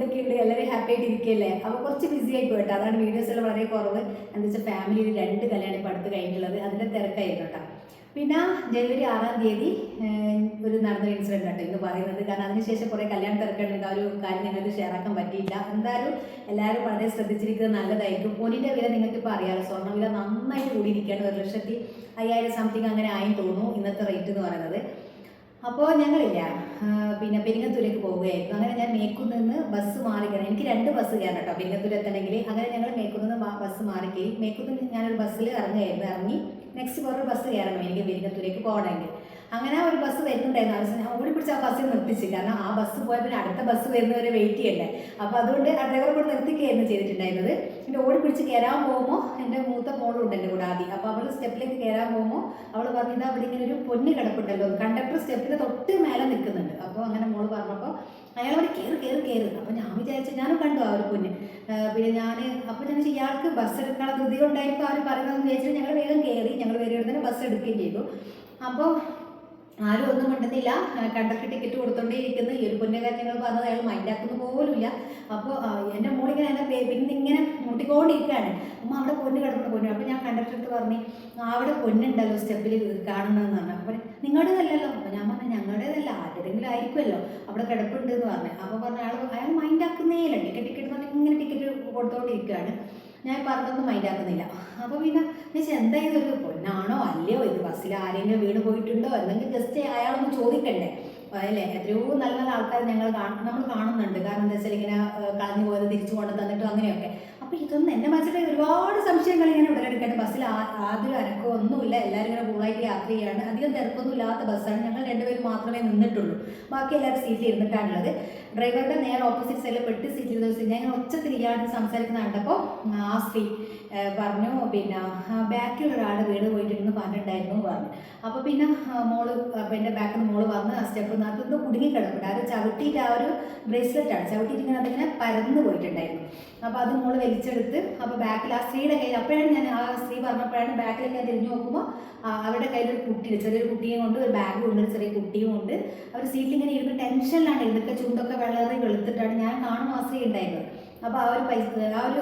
എന്തൊക്കെയുണ്ട്? എല്ലാവരും ഹാപ്പി ആയിട്ട് ഇരിക്കുകയല്ലേ? അപ്പോൾ കുറച്ച് ബിസി ആയി പോയിട്ട് അതാണ് വീഡിയോസ് എല്ലാം വളരെ കുറവ്. എന്താ വെച്ചാൽ ഫാമിലിയിൽ 2 കല്യാണം ഇപ്പോൾ അടുത്ത് കഴിഞ്ഞിട്ടുള്ളത്, അതിൻ്റെ തിരക്കായിരുന്നു കേട്ടോ. പിന്നെ ജനുവരി 6-ാം തീയതി ഒരു നടന്ന ഇൻസിഡൻറ്റ് കേട്ടോ ഇന്ന് പറയുന്നത്. കാരണം അതിനുശേഷം കുറേ കല്യാണം തിരക്കുണ്ടെങ്കിൽ ആ ഒരു കാര്യം നിങ്ങൾക്ക് ഷെയർ ആക്കാൻ പറ്റിയില്ല. എന്തായാലും എല്ലാവരും വളരെ ശ്രദ്ധിച്ചിരിക്കുന്നത് നല്ലതായിരിക്കും. പൊന്നിൻ്റെ വില നിങ്ങൾക്ക് ഇപ്പോൾ അറിയാമല്ലോ, സ്വർണ്ണ വില നന്നായിട്ട് കൂടിയിരിക്കുകയാണ്. 1,05,000 സംതിങ് അങ്ങനെ ആയി തോന്നുന്നു ഇന്നത്തെ റേറ്റ് എന്ന് പറയുന്നത്. അപ്പോൾ ഞങ്ങളില്ല പിന്നെ പെരിങ്ങത്തൂരേക്ക് പോവുകയായിരുന്നു. അങ്ങനെ ഞാൻ മേക്കൂന്ന് നിന്ന് ബസ് മാറി കയറി. എനിക്ക് 2 ബസ് കയറണം കേട്ടോ പെരിങ്ങത്തൂർ എത്തണമെങ്കിൽ. അങ്ങനെ ഞങ്ങൾ മേക്കൂന്ന് നിന്ന് ബസ് മാറി കയറി. മേക്കൂന്ന് ഞാനൊരു ബസ്സിൽ ഇറങ്ങുകയായിരുന്നു. ഇറങ്ങി നെക്സ്റ്റ് വേറൊരു ബസ് കയറണം എനിക്ക് പെരിങ്ങത്തൂരേക്ക് പോകണമെങ്കിൽ. അങ്ങനെ ഒരു ബസ് വരുന്നുണ്ടായിരുന്നു. അവസാനം ഞാൻ ഓടി പിടിച്ച് ആ ബസ്സിൽ നിർത്തിച്ച്. കാരണം ആ ബസ് പോയാൽ പിന്നെ അടുത്ത ബസ് വരുന്നവരെ വെയിറ്റ് ചെയ്യണ്ടേ. അപ്പോൾ അതുകൊണ്ട് ആ ഡ്രൈവറെ കൂടെ നിർത്തിക്കുകയായിരുന്നു ചെയ്തിട്ടുണ്ടായിരുന്നത്. എൻ്റെ ഓടി പിടിച്ച് കയറാൻ പോകുമ്പോൾ എൻ്റെ മൂത്ത മോളുണ്ട് എൻ്റെ കൂടെ ആദ്യം. അപ്പോൾ അവൾ സ്റ്റെപ്പിലേക്ക് കയറാൻ പോകുമ്പോൾ അവൾ പറഞ്ഞത് അവിടെ ഇങ്ങനെ ഒരു പൊന്ന് കിടപ്പുണ്ടല്ലോ, കണ്ടക്ടർ സ്റ്റെപ്പിന് തൊട്ട് മേലെ നിൽക്കുന്നുണ്ട്. അപ്പോൾ അങ്ങനെ മോള് പറഞ്ഞപ്പോൾ അയാൾ അവിടെ കയറി. അപ്പോൾ ഞാൻ വിചാരിച്ചു, ഞാനും കണ്ടു ആ ഒരു പൊന്ന്. പിന്നെ അപ്പോൾ ഞാൻ ഇയാൾക്ക് ബസ് എടുക്കാനുള്ള ധൃതി കൊണ്ടായിരിക്കും അവർ പറയുന്നതെന്ന് വിചാരിച്ചിട്ട് ഞങ്ങൾ വേഗം കയറി. ഞങ്ങൾ വേഗം തന്നെ ബസ് എടുക്കുകയും ചെയ്തു. അപ്പോൾ ആരും ഒന്നും മിണ്ടുന്നില്ല. കണ്ടക്ടർ ടിക്കറ്റ് കൊടുത്തോണ്ടേയിരിക്കുന്നു. ഈ ഒരു പൊന്നെ കാര്യങ്ങൾ പറഞ്ഞത് അയാൾ മൈൻഡാക്കുന്ന പോലുമില്ല. അപ്പോൾ എൻ്റെ മോളിങ്ങനെ എന്നെ പിന്നെ ഇങ്ങനെ മുട്ടിക്കൊണ്ടിരിക്കുകയാണ്. അമ്മ അവിടെ പൊന്ന് കിടക്കുന്ന. അപ്പോൾ ഞാൻ കണ്ടക്ടർ അടുത്ത് പറഞ്ഞു, അവിടെ പൊന്നുണ്ടല്ലോ സ്റ്റെപ്പിൽ കാണുന്നതെന്ന് പറഞ്ഞു. അപ്പോൾ നിങ്ങളുടേതല്ലല്ലോ. അപ്പോൾ ഞാൻ പറഞ്ഞു ഞങ്ങളുടേതല്ല, ആരുടെങ്കിലും ആയിരിക്കുമല്ലോ, അവിടെ കിടപ്പുണ്ട് എന്ന് പറഞ്ഞു. അപ്പോൾ പറഞ്ഞ അയാൾ മൈൻഡാക്കുന്നേ ഇല്ല. ടിക്കറ്റ് എന്ന് പറഞ്ഞാൽ ഇങ്ങനെ ടിക്കറ്റ് കൊടുത്തോണ്ടിരിക്കുകയാണ്. ഞാൻ പറഞ്ഞൊന്നും മൈൻഡാക്കുന്നില്ല. അപ്പോൾ പിന്നെ ഞാൻ എന്താ ഇതൊരു പൊന്നാണോ അല്ലയോ, ഇത് ബസ്സിൽ ആരെങ്കിലും വീണ് പോയിട്ടുണ്ടോ എന്തെങ്കിലും ജസ്റ്റ് അയാളൊന്ന് ചോദിക്കണ്ടേ അല്ലേ. എത്രയോ നല്ല നല്ല ആൾക്കാർ നമ്മൾ കാണുന്നുണ്ട്. കാരണം എന്താ വെച്ചാൽ ഇങ്ങനെ കളഞ്ഞു പോയത് തിരിച്ചു കൊണ്ട് തന്നിട്ടും അങ്ങനെയൊക്കെ. അപ്പോൾ ഇതൊന്നും എൻ്റെ മനസ്സിൽ ഒരുപാട് സംശയങ്ങൾ ഇങ്ങനെ ഉടലെടുക്കട്ടെ. ബസ്സിൽ ആദ്യം അനക്കോ ഒന്നുമില്ല, എല്ലാവരും ഇങ്ങനെ കൂളായിട്ട് യാത്ര ചെയ്യാണ്. അധികം തിരക്കൊന്നും ഇല്ലാത്ത ബസ്സാണ്. ഞങ്ങൾ 2 പേരും മാത്രമേ നിന്നിട്ടുള്ളൂ. ബാക്കി എല്ലാവരും സീറ്റിൽ ഇരുന്നിട്ടാണുള്ളത്. ഡ്രൈവറുടെ നേരെ ഓപ്പോസിറ്റ് സൈഡിൽ പെട്ട് സീറ്റിൽ ദിവസം ഞാൻ ഒച്ചത്തിൽ ഇയാളുടെ സംസാരിക്കുന്ന കണ്ടപ്പോൾ ആ സ്ത്രീ പറഞ്ഞു, പിന്നെ ബാക്കിൽ ഒരാൾ വീട് പോയിട്ടുണ്ടെന്ന് പറഞ്ഞിട്ടുണ്ടായിരുന്നു പറഞ്ഞു. അപ്പോൾ പിന്നെ അപ്പോൾ എൻ്റെ ബാക്കിൽ നിന്ന് മോള് വന്ന് ആ സ്റ്റെപ്പ് നാട്ടിൽ കുടുങ്ങിക്കിടപ്പുണ്ട്. അത് ചവിട്ടിയിട്ട് ആ ഒരു ബ്രേസ്ലെറ്റാണ് ചവിട്ടിയിട്ട് ഇങ്ങനെ അതിങ്ങനെ പരന്ന് പോയിട്ടുണ്ടായിരുന്നു. അപ്പോൾ അത് മോള് വലിച്ചെടുത്ത് അപ്പോൾ ബാക്കിൽ ആ സ്ത്രീയുടെ കയ്യിൽ, അപ്പോഴാണ് ഞാൻ ആ സ്ത്രീ പറഞ്ഞപ്പോഴാണ് ബാക്കിലേക്ക് ഞാൻ തിരിഞ്ഞു നോക്കുമ്പോൾ അവരുടെ കയ്യിലൊരു കുട്ടിയുണ്ട്, ചെറിയൊരു കുട്ടിയും കൊണ്ട്, ഒരു ബാഗും ഉണ്ട്, ഒരു ചെറിയ കുട്ടിയും ഉണ്ട്. അവർ സീറ്റിൽ ഇങ്ങനെ ഇരുന്ന് ടെൻഷനിലാണ്. ഇതൊക്കെ ചുണ്ടൊക്കെ വളരെ വെളുത്തിട്ടാണ് ഞാൻ കാണുമ്പോൾ ആ സ്ത്രീ ഉണ്ടായിരുന്നത്. അപ്പോൾ ആ ഒരു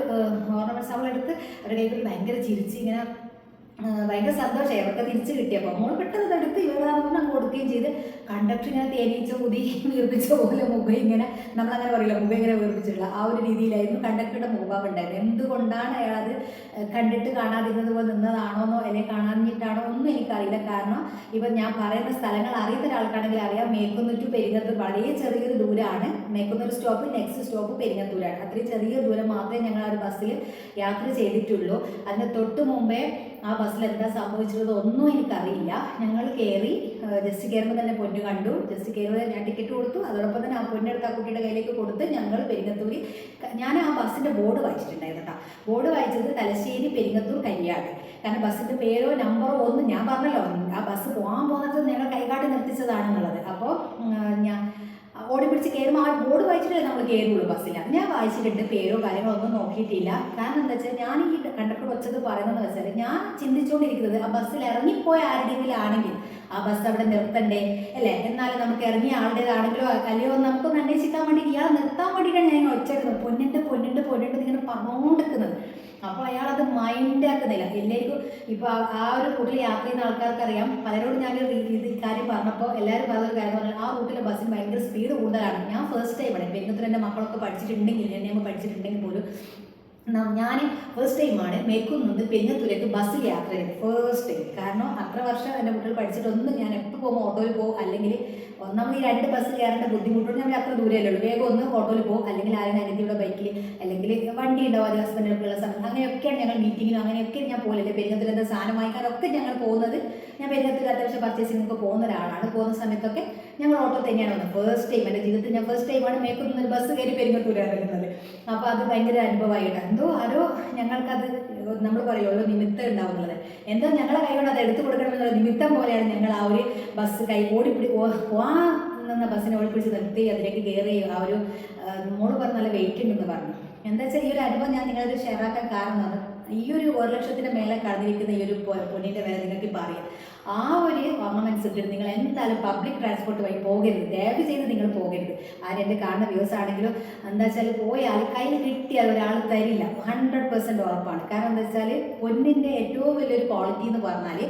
ഓർണമെന്റ്സ് അവളെടുത്ത് അവരുടെ കയ്യിൽ ഭയങ്കര ചിരിച്ച് ഇങ്ങനെ ഭയങ്കര സന്തോഷമായി അവർക്ക് തിരിച്ച് കിട്ടിയപ്പോൾ. മോൾ പെട്ടെന്ന് എടുത്ത് ഇവരാന്ന് പറഞ്ഞാൽ അങ്ങ് കൊടുക്കുകയും ചെയ്ത്. കണ്ടക്ടർ ഇങ്ങനെ തേനീച്ച ഊതി വീർപ്പിച്ച പോലെ മുഖം ഇങ്ങനെ, നമ്മളങ്ങനെ പറയില്ല, മുഖം ഇങ്ങനെ വീർപ്പിച്ചിട്ടുള്ള ആ ഒരു രീതിയിലായിരുന്നു കണ്ടക്ടറുടെ മുഖഭാവം ഉണ്ടായത്. എന്തുകൊണ്ടാണ് അയാളത് കണ്ടിട്ട് കാണാതിരുന്നത് പോലെ നിന്നതാണോന്നോ അല്ലെങ്കിൽ കാണാഞ്ഞിട്ടാണോ ഒന്നും എനിക്കറിയില്ല. കാരണം ഇപ്പം ഞാൻ പറയുന്ന സ്ഥലങ്ങൾ അറിയുന്ന ഒരാൾക്കാണെങ്കിൽ അറിയാം. മേക്കുന്നൂർ ടു പെരിങ്ങത്തൂർ വളരെ ചെറിയൊരു ദൂരമാണ്. മേക്കുന്നൂർ സ്റ്റോപ്പ്, നെക്സ്റ്റ് സ്റ്റോപ്പ് പെരിങ്ങത്തൂരാണ്. അത്രയും ചെറിയ ദൂരം മാത്രമേ ഞങ്ങൾ ആ ഒരു ബസ്സിൽ യാത്ര ചെയ്തിട്ടുള്ളൂ. അതിന് തൊട്ട് മുമ്പേ ആ ബസ്സിൽ എന്താ സംഭവിച്ചിട്ടുള്ളത് ഒന്നും എനിക്കറിയില്ല. ഞങ്ങൾ കയറി, ജസ്റ്റ് കയറുമ്പോൾ തന്നെ പൊന്ന് കണ്ടു. ജസ്റ്റ് കയറുമ്പോൾ ഞാൻ ടിക്കറ്റ് കൊടുത്തു. അതോടൊപ്പം തന്നെ ആ പൊന്നെടുത്ത് ആ കുട്ടിയുടെ കയ്യിലേക്ക് കൊടുത്ത് ഞങ്ങൾ പെരിങ്ങത്തൂർ. ഞാൻ ആ ബസ്സിൻ്റെ ബോർഡ് വായിച്ചിട്ടുണ്ടായിരുന്നു കേട്ടോ. ബോർഡ് വായിച്ചത് തലശ്ശേരി പെരിങ്ങത്തൂർ കല്യാട്. കാരണം ബസ്സിൻ്റെ പേരോ നമ്പറോ ഒന്നും ഞാൻ പറഞ്ഞല്ലോ, ആ ബസ് പോകാൻ പോകുന്നത് ഞങ്ങൾ കൈകാട്ടി നിർത്തിച്ചതാണെന്നുള്ളത്. അപ്പോൾ ഞാൻ ഓടി പിടിച്ച് കയറുമ്പോൾ ആ ബോർഡ് വായിച്ചിട്ടല്ലേ നമ്മൾ കയറുള്ളൂ ബസ്സിലാണ്. ഞാൻ വായിച്ചിട്ടുണ്ട്, പേരോ കാര്യങ്ങളോ ഒന്നും നോക്കിയിട്ടില്ല. കാരണം എന്താ വെച്ചാൽ ഞാൻ ഈ കണ്ടക്ടർ വെച്ചത് പറയുന്നതെന്ന് വെച്ചാൽ ഞാൻ ചിന്തിച്ചുകൊണ്ടിരിക്കുന്നത് ആ ബസ്സിൽ ഇറങ്ങിപ്പോയ ആരുടെയെങ്കിലും ആണെങ്കിൽ ആ ബസ് അവിടെ നിർത്തണ്ടേ അല്ലേ, എന്നാലും നമുക്ക് ഇറങ്ങിയ ആളുടേതാണെങ്കിലോ അല്ലയോ നമുക്കൊന്ന് അന്വേഷിക്കാൻ വേണ്ടി ഇയാൾ നിർത്താൻ വേണ്ടിയിട്ടാണ് ഞാൻ ഒച്ചെടുക്കുന്നത്. പൊന്നുണ്ട് ഇങ്ങനെ പറഞ്ഞുകൊണ്ടിരിക്കുന്നത്. അപ്പോൾ അയാളത് മൈൻഡാക്കുന്നില്ല. എല്ലാവർക്കും ഇപ്പോൾ ആ ഒരു റൂട്ടിൽ യാത്ര ചെയ്യുന്ന ആൾക്കാർക്കറിയാം. പലരോടും ഞാനൊരു കാര്യം പറഞ്ഞപ്പോൾ എല്ലാവരും പറഞ്ഞൊരു കാര്യം പറഞ്ഞാൽ ആ റൂട്ടിലെ ബസ്സിന് ഭയങ്കര സ്പീഡ് കൂടുതലാണ്. ഞാൻ ഫസ്റ്റ് ടൈമാണ് പെരിങ്ങത്തൂർ. എൻ്റെ മക്കളൊക്കെ പഠിച്ചിട്ടുണ്ടെങ്കിൽ, എന്നെ പഠിച്ചിട്ടുണ്ടെങ്കിൽ പോലും ഞാൻ ഫസ്റ്റ് ടൈമാണ് മേക്കുന്നൂന്ന് പെരിങ്ങത്തൂരേക്ക് ബസ്സിൽ യാത്ര ചെയ്തത്. First time. കാരണം അത്ര വർഷം എൻ്റെ കുട്ടികൾ പഠിച്ചിട്ടൊന്നും ഞാൻ എപ്പോൾ പോകുമ്പോൾ ഓട്ടോയിൽ പോകും, അല്ലെങ്കിൽ നമ്മൾ ഈ 2 ബസ് കയറേണ്ട ബുദ്ധിമുട്ടുണ്ട്. നമ്മൾ അത്ര ദൂരമല്ലേ ഉള്ളൂ. വേഗം ഒന്ന് ഓട്ടോയിൽ പോകും, അല്ലെങ്കിൽ ആരെങ്കിലും അനിയത്തിയുടെ ബൈക്കിൽ, അല്ലെങ്കിൽ വണ്ടി ഉണ്ടാവും അത് ഹസ്ബൻഡിനൊക്കെ ഉള്ള സമയത്ത്. അങ്ങനെയൊക്കെയാണ് ഞങ്ങൾ മീറ്റിങ്ങിനും അങ്ങനെയൊക്കെ ഞാൻ പോകില്ല. പെരിങ്ങത്തൂർ എന്താ സാധനം വാങ്ങിക്കാനൊക്കെ ഞങ്ങൾ പോകുന്നത്. ഞാൻ പെരിങ്ങത്തൂർ അത്യാവശ്യം പർച്ചേസിങ്ങൊക്കെ പോകുന്ന ഒരാളാണ്. പോകുന്ന സമയത്തൊക്കെ ഞങ്ങൾ ഓട്ടോ തന്നെയാണ് വന്നത്. ഫസ്റ്റ് ടൈം എൻ്റെ ജീവിതത്തിൽ ഞാൻ ഫസ്റ്റ് ടൈമാണ് മേക്കുന്നൂർ ബസ് കയറി പെരിങ്ങത്തൂർ ഇറങ്ങുന്നത്. അപ്പോൾ അത് ഭയങ്കര അനുഭവമായിട്ടാണ്. എന്തോ ആരോ ഞങ്ങൾക്കത്, നമ്മൾ പറയുമല്ലോ നിമിത്തം ഉണ്ടാവുന്നത്, എന്തോ ഞങ്ങളെ കൈകൊണ്ട് അത് എടുത്തു കൊടുക്കണമെന്നുള്ള നിമിത്തം പോലെയാണ് ഞങ്ങൾ ആ ഒരു ബസ് നിന്ന ബസ്സിനെ ഓടിപ്പിടിച്ച് നിർത്തി അതിലേക്ക് കയറി. ആ ഒരു മോള് പറഞ്ഞ നല്ല വെയിറ്റ് ഉണ്ടെന്ന് പറഞ്ഞു. എന്താ വെച്ചാൽ ഈ ഒരു അനുഭവം ഞാൻ നിങ്ങളത് ഷെയർ ആക്കാൻ കാരണം ഈ ഒരു 1 ലക്ഷത്തിന് മേലെ കടന്നിരിക്കുന്ന ഈ ഒരു പൊന്നിൻ്റെ വില നിങ്ങൾക്ക് ഇപ്പോൾ അറിയാം. ആ ഒരു ഓർണമെന്റ്സ് ഇട്ടിട്ട് നിങ്ങൾ എന്തായാലും പബ്ലിക് ട്രാൻസ്പോർട്ട് വഴി പോകരുത്. ദയവ് ചെയ്ത് നിങ്ങൾ പോകരുത്. ആരെൻ്റെ കാണുന്ന വ്യൂസ് ആണെങ്കിലും എന്താ വെച്ചാൽ പോയാൽ കയ്യിൽ കിട്ടിയാൽ ഒരാൾ തരില്ല, 100% ഉറപ്പാണ്. കാരണം എന്താ വെച്ചാൽ പൊന്നിൻ്റെ ഏറ്റവും വലിയൊരു ക്വാളിറ്റി എന്ന് പറഞ്ഞാൽ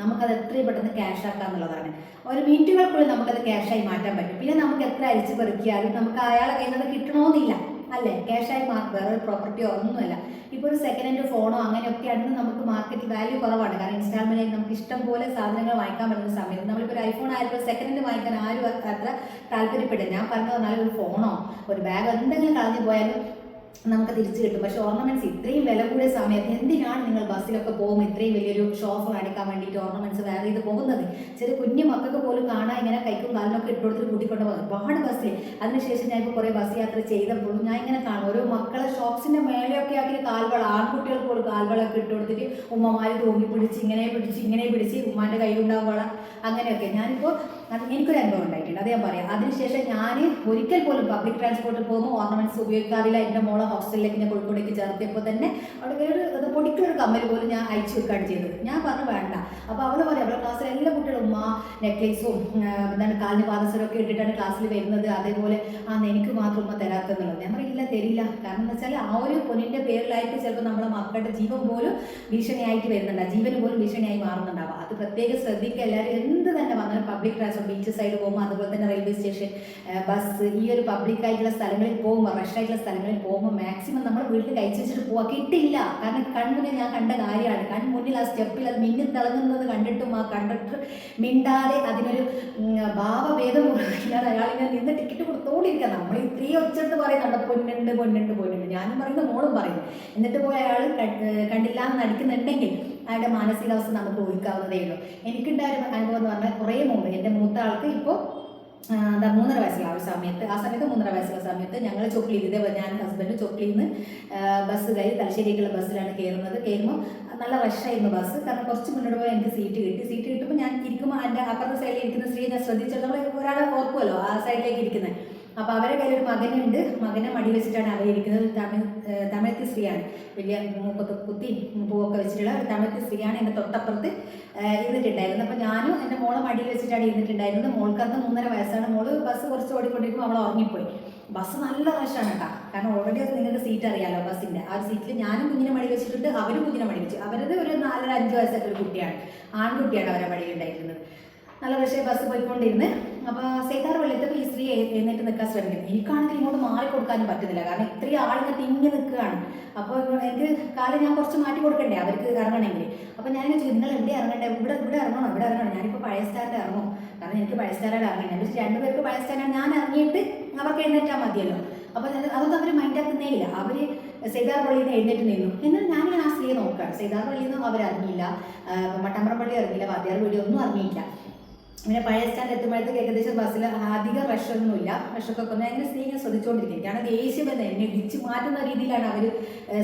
നമുക്കത് എത്രയും പെട്ടെന്ന് ക്യാഷ് ആക്കുക എന്നുള്ളതാണ്. ഒരു മിനിറ്റുകൾക്കുള്ളിൽ നമുക്കത് ക്യാഷായി മാറ്റാൻ പറ്റും. പിന്നെ നമുക്ക് എത്ര അരിച്ച് പെറുക്കിയാലും നമുക്ക് അയാളെ കയ്യിൽ നിന്ന് കിട്ടണമെന്നില്ല, അല്ലേ? ക്യാഷായി വേറെ ഒരു പ്രോപ്പർട്ടിയോ ഒന്നുമല്ല. ഇപ്പോൾ ഒരു സെക്കൻഡ് ഹാൻഡ് ഫോണോ അങ്ങനെയൊക്കെയാണെങ്കിൽ നമുക്ക് മാർക്കറ്റ് വാല്യൂ കുറവാണ്. കാരണം ഇൻസ്റ്റാൾമെൻറ്റിൽ നമുക്ക് ഇഷ്ടം പോലെ സാധനങ്ങൾ വാങ്ങിക്കാൻ പറ്റുന്ന സമയത്ത് നമ്മളിപ്പോൾ ഒരു ഐഫോൺ ആയാലും സെക്കൻഡ് ഹാൻഡ് വാങ്ങിക്കാൻ ആരും അത്ര താല്പര്യപ്പെടില്ല. ഞാൻ പറഞ്ഞു പറഞ്ഞാൽ ഒരു ഫോണോ ഒരു ബാഗോ എന്തെങ്കിലും കളഞ്ഞു പോയാലും നമുക്ക് തിരിച്ചു കിട്ടും. പക്ഷെ ഓർണമെന്റ്സ് ഇത്രയും വില കൂടിയ സമയത്ത് എന്തിനാണ് നിങ്ങൾ ബസ്സിലൊക്കെ പോകുമ്പോൾ ഇത്രയും വലിയൊരു ഷോഫ് കാണിക്കാൻ വേണ്ടിയിട്ട് ഓർണമെന്റ്സ് വേറെ ചെയ്ത് പോകുന്നത്? ചെറിയ കുഞ്ഞു മക്കൾക്ക് പോലും കാണാൻ ഇങ്ങനെ കൈക്കും കാലിനൊക്കെ ഇട്ട് കൊടുത്തിട്ട് കൂട്ടിക്കൊണ്ട് പോകുന്നത് ഒരുപാട് ബസ്സിൽ. അതിനുശേഷം ഞാൻ ഇപ്പോൾ കുറേ ബസ് യാത്ര ചെയ്തപ്പോഴും ഞാൻ ഇങ്ങനെ കാണും ഓരോ മക്കളെ ഷോപ്സിൻ്റെ മേലെയൊക്കെ ആക്കി കാൽവള, ആൺകുട്ടികൾക്ക് പോലും കാൽവളൊക്കെ ഇട്ട് കൊടുത്തിട്ട് ഉമ്മമാർ തൂങ്ങി പിടിച്ച് ഇങ്ങനെ പിടിച്ച് ഉമ്മാൻ്റെ കയ്യിലുണ്ടാവുക അങ്ങനെയൊക്കെ. ഞാനിപ്പോൾ എനിക്കൊരു അനുഭവം ഉണ്ടായിട്ടുണ്ട്, അത് ഞാൻ പറയാം. അതിനുശേഷം ഞാൻ ഒരിക്കൽ പോലും പബ്ലിക് ട്രാൻസ്പോർട്ടിൽ പോകുമ്പോൾ ഓർണമെന്റ്സ് ഉപയോഗിക്കാറില്ല. എൻ്റെ മോളെ ഹോസ്റ്റലിലേക്ക് ഞാൻ കോഴിക്കോടേക്ക് ചേർത്തിയപ്പോൾ തന്നെ അവിടെ ഒരു പൊടിക്കൊരു കമ്മൽ പോലും ഞാൻ അയച്ചു വെക്കുകയാണ് ചെയ്തത്. ഞാൻ പറഞ്ഞു വേണ്ട. അപ്പോൾ അവൾ പറയാം, അവളുടെ ക്ലാസ്സിൽ എല്ലാ കുട്ടികളും ഉമ്മ നെക്ലേസും എന്താണ് കാലിന് പാദസരമൊക്കെ ഇട്ടിട്ടാണ് ക്ലാസ്സിൽ വരുന്നത്, അതേപോലെ എനിക്ക് മാത്രം ഉമ്മ തരാത്തെന്നുള്ളത്. ഞാൻ പറയില്ല, തരില്ല. കാരണം എന്ന് വെച്ചാൽ ആ ഒരു പൊന്നിൻ്റെ പേരിലായിട്ട് ചിലപ്പോൾ നമ്മളെ മക്കളുടെ ജീവൻ പോലും ഭീഷണിയായിട്ട് വരുന്നുണ്ടാവും, ജീവന് പോലും ഭീഷണിയായി മാറുന്നുണ്ടാവും. അത് പ്രത്യേകം ശ്രദ്ധിക്കുക എല്ലാവരും. എന്ത് തന്നെ വന്നാലും പബ്ലിക് ട്രാൻസ്പോർട്ട്, ബീച്ച് സൈഡ് പോകുമ്പോൾ, അതുപോലെ തന്നെ റെയിൽവേ സ്റ്റേഷൻ, ബസ്, ഈ ഒരു പബ്ലിക് ആയിട്ടുള്ള സ്ഥലങ്ങളിൽ പോകുമ്പോൾ, റഷ് ആയിട്ടുള്ള സ്ഥലങ്ങളിൽ പോകുമ്പോൾ മാക്സിമം നമ്മൾ വീട്ടിൽ കഴിച്ചു വെച്ചിട്ട് പോവാ. കിട്ടില്ല. കാരണം കൺമുന്നിൽ ഞാൻ കണ്ട കാര്യമാണ്. കൺമുന്നിൽ ആ സ്റ്റെപ്പിൽ അത് മിന്നി തിളങ്ങുന്നത് കണ്ടിട്ടും ആ കണ്ടക്ടർ മിണ്ടാതെ അതിനൊരു ഭാവഭേദം ഇല്ലാതെ അയാളിങ്ങനെ നിന്ന് ടിക്കറ്റ് കൊടുത്തോണ്ടിരിക്കുക. നമ്മൾ ഇത്രയും ഒച്ചെടുത്ത് പറയും നമ്മുടെ പൊന്നുണ്ട് പൊന്നുണ്ട് പൊന്നുണ്ട്, ഞാനും പറയുന്നു മോളും പറയും. എന്നിട്ട് പോയി അയാൾ കണ്ടില്ല എന്ന് നടിക്കുന്നുണ്ടെങ്കിൽ അയാളുടെ മാനസികാവസ്ഥ നമുക്ക് ഊഹിക്കാവുന്നതേ ഉള്ളൂ. എനിക്കുണ്ടായ ഒരു അനുഭവം എന്ന് പറഞ്ഞാൽ കുറേ മുമ്പ് എൻ്റെ മൂത്ത ആൾക്ക് ഇപ്പോൾ 3.5 വയസ്സുള്ള ആ സമയത്ത് 3.5 വയസ്സുള്ള സമയത്ത് ഞങ്ങൾ ചൊക്ലിയിൽ, ഇതേപോലെ ഞാൻ ഹസ്ബൻഡ് ചൊക്ലിയിൽ നിന്ന് ബസ് കയറി തലശ്ശേരിക്കുള്ള ബസ്സിലാണ് കയറുമ്പോൾ നല്ല റഷായിരുന്നു ബസ്. കാരണം കുറച്ച് മുന്നോട്ട് പോയി എനിക്ക് സീറ്റ് കിട്ടുമ്പോൾ ഞാൻ ഇരിക്കുമ്പോൾ എൻ്റെ അപ്പുറത്തെ സൈഡിൽ ഇരിക്കുന്ന സ്ത്രീയെ ഞാൻ ശ്രദ്ധിച്ചത്, നമ്മൾ ഒരാളെ ഓർക്കുമല്ലോ ആ സൈഡിലേക്ക് ഇരിക്കുന്നത്. അപ്പോൾ അവരെ കയ്യിലൊരു മകനുണ്ട്, മകനെ മടി വെച്ചിട്ടാണ് അവരിയ്ക്കുന്നത്. തമിഴത്തി സ്ത്രീയാണ്, വലിയ മൂക്കൊക്കെ കുത്തി പൂവൊക്കെ വെച്ചിട്ടുള്ള ഒരു തമിഴത്തി സ്ത്രീയാണ് എൻ്റെ തൊട്ടപ്പുറത്ത് ഇരുന്നിട്ടുണ്ടായിരുന്നത്. അപ്പോൾ ഞാനും എൻ്റെ മോളെ മടിയിൽ വെച്ചിട്ടാണ് ഇരുന്നിട്ടുണ്ടായിരുന്നത്. മോൾക്ക് അന്ന് 3.5 വയസ്സാണ്. മോള് ബസ് കുറച്ച് ഓടിക്കൊണ്ടിരിക്കുമ്പോൾ അവൾ ഉറങ്ങിപ്പോയി. ബസ് നല്ല റഷാണ് കേട്ടോ. കാരണം ഓൾറെഡി നിങ്ങൾക്ക് സീറ്റ് അറിയാമല്ലോ ബസ്സിൻ്റെ. ആ ഒരു സീറ്റിൽ ഞാനും കുഞ്ഞിനെ മടി വെച്ചിട്ടുണ്ട്, അവരും കുഞ്ഞിനെ മടി വെച്ചു. അവരത് ഒരു 4-5 വയസ്സായിട്ട് ഒരു കുട്ടിയാണ്, ആൺകുട്ടിയാണ് അവരെ മടിയിൽ ഉണ്ടായിരുന്നത്. നല്ല പക്ഷേ ബസ് പോയിക്കൊണ്ടിരുന്ന്. അപ്പോൾ സേതാർ വെള്ളത്തിൽ ഈ സ്ത്രീ എഴുന്നേറ്റ് നിൽക്കാൻ ശ്രമിക്കുന്നു. എനിക്കാണെങ്കിൽ ഇങ്ങോട്ട് മാറിക്കൊടുക്കാനും പറ്റുന്നില്ല, കാരണം ഇത്രയും ആളിങ്ങനെ തിങ്ങി നിൽക്കുകയാണ്. അപ്പോൾ എനിക്ക് കാലം ഞാൻ കുറച്ച് മാറ്റി കൊടുക്കണ്ടേ അവർക്ക് ഇറങ്ങണമെങ്കിൽ. അപ്പോൾ ഞാൻ ചോദിച്ചു, നിങ്ങൾ എവിടെ ഇറങ്ങണ്ടേ? ഇവിടെ ഇറങ്ങണം. ഞാനിപ്പോൾ പഴയ സ്റ്റാൻഡ് ഇറങ്ങും, കാരണം എനിക്ക് പഴയ സ്റ്റാൻഡാണ് ഇറങ്ങണം. പക്ഷേ 2 പേർക്ക് പഴയ സ്റ്റാൻഡാണ്, ഞാൻ ഇറങ്ങിയിട്ട് അവർക്ക് എഴുന്നേറ്റാൽ മതിയല്ലോ. അപ്പോൾ അതൊന്നും അവർ മൈൻഡാക്കുന്നേ ഇല്ല. അവർ സൈതാർ പള്ളിയിൽ നിന്ന് എഴുന്നേറ്റ് നിന്നു. എന്നാൽ ഞാനിങ്ങനെ ആ സ്ത്രീയെ നോക്കുകയാണ്. സൈതാർ പള്ളിയിൽ നിന്നും അവരറിഞ്ഞില്ല, മട്ടമ്പറം പള്ളി ഇറങ്ങിയില്ല, വാദ്യാർ വീഡിയോ ഒന്നും അറിഞ്ഞില്ല. പിന്നെ പഴയ സ്റ്റാൻഡ് എത്തുമ്പോഴത്തേക്ക് ഏകദേശം ബസ്സിൽ അധികം റഷൊന്നുമില്ല. റഷൊക്കെ കൊന്ന് അതിനെ സ്ത്രീ ഇങ്ങനെ ശ്രദ്ധിച്ചുകൊണ്ടിരിക്കും. കാരണം ദേഷ്യം തന്നെ എന്നെ ഇടിച്ച് മാറ്റുന്ന രീതിയിലാണ് അവർ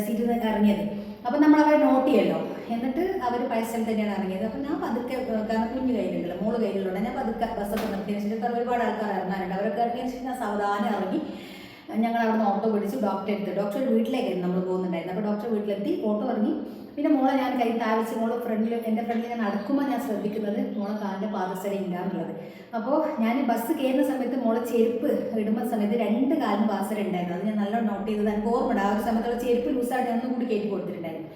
സീറ്റിൽ നിന്ന് ഇറങ്ങിയത്. അപ്പം നമ്മൾ അവരെ നോട്ട് ചെയ്യല്ലോ. എന്നിട്ട് അവർ പഴയ സ്റ്റാൻഡ് തന്നെയാണ് ഇറങ്ങിയത്. അപ്പം ഞാൻ പതുക്കെ, കാരണം കുഞ്ഞു കയ്യിലുണ്ടല്ലോ, മോള് കയ്യിലുണ്ട്, ഞാൻ പതുക്കെ ബസ്സൊക്കെ നിർത്തിയതിന് ശേഷം, കാരണം ഒരുപാട് ആൾക്കാർ ഇറങ്ങാനുണ്ട്, അവരൊക്കെ ഇറങ്ങിയതിന് ശേഷം ഞാൻ സാവധാനം ഇറങ്ങി. ഞങ്ങൾ അവിടെ നിന്ന് ഓട്ടോ പിടിച്ച് ഡോക്ടറെ വീട്ടിലേക്കായിരുന്നു നമ്മൾ പോകുന്നുണ്ടായിരുന്നു. അപ്പോൾ ഡോക്ടറെ വീട്ടിലെത്തി, ഓട്ടോ ഇറങ്ങി. പിന്നെ മോളെ ഞാൻ കൈ താഴ്ച മോള് എൻ്റെ ഫ്രണ്ടിൽ ഞാൻ നടക്കുമ്പോൾ ഞാൻ ശ്രദ്ധിക്കുന്നത് മോളെ കാലിൻ്റെ പാദസര ഇല്ലാന്നുള്ളത്. അപ്പോൾ ഞാൻ ബസ് കയറുന്ന സമയത്ത് മോളെ ചെരുപ്പ് ഇടുന്ന സമയത്ത് 2 കാലിന് പാദസര ഉണ്ടായിരുന്നു. അത് ഞാൻ നല്ലോണം നോട്ട് ചെയ്തത്. എനിക്ക് ഓർമ്മയുണ്ട്, ആ ഒരു സമയത്തുള്ള ചെരുപ്പ് ലൂസായിട്ട് ഒന്നും കൂടി കയറ്റി കൊടുത്തിട്ടുണ്ടായിരുന്നു.